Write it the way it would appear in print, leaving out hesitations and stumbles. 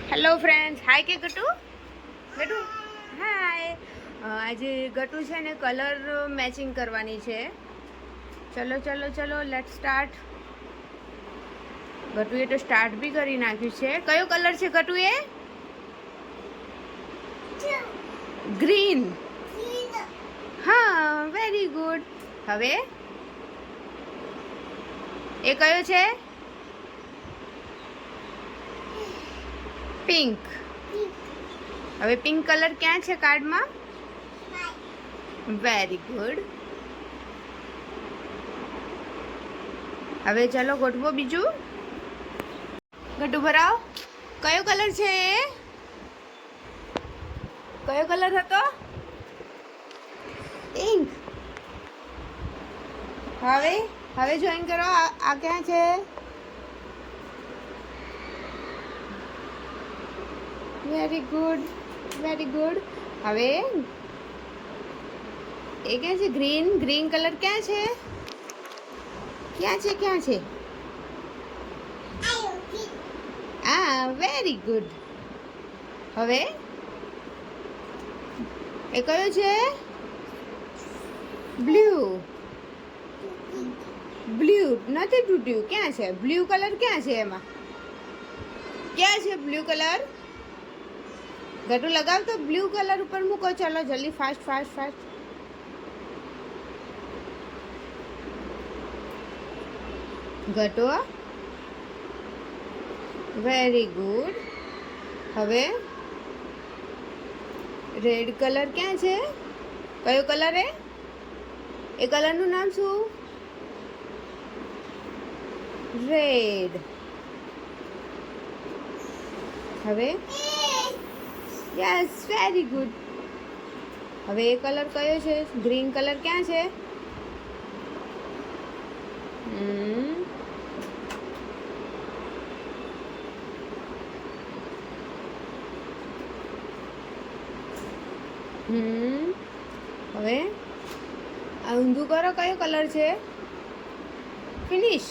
Hello friends, હાય કે ગટુ ગટુ હાય. આજે ગટુ છે ને કલર મેચિંગ કરવાની છે. ચલો ચલો ચલો લેટ સ્ટાર્ટ. ગટુએ તો સ્ટાર્ટ બી કરી નાખ્યું છે. કયો કલર છે ગટુએ? ગ્રીન. હા, વેરી ગુડ. હવે એ કયો છે? પિંક. હવે પિંક કલર ક્યાં છે કાર્ડમાં? Very good. હવે ચલો ગોઠવો બીજું. ગટુ ભરાવ. કયો કલર છે એ? કયો કલર હતો? પિંક. હવે જોઈન કરો. આ ક્યાં છે? Very good, very good. હવે એ ક્યાં છે? ગ્રીન. ગ્રીન કલર ક્યાં છે? ક્યાં છે? આ વેરી ગુડ. હવે એ કયો છે? બ્લુ. બ્લુ નથી તૂટ્યું. ક્યાં છે બ્લુ કલર? ક્યાં છે એમાં? ક્યાં છે બ્લુ કલર? ગટુ લગાવ તો બ્લુ કલર ઉપર મૂકો. ચલો જલ્દી, fast fast fast. Gatu very good. હવે રેડ કલર ક્યાં છે? કયો કલર એ કલરનું નામ શું? રેડ. હવે યસ, વેરી ગુડ. હવે એ કલર કયો છે? ગ્રીન કલર ક્યાં છે? હવે આ ઊંધું કરો. કયો કલર છે? ફિનિશ.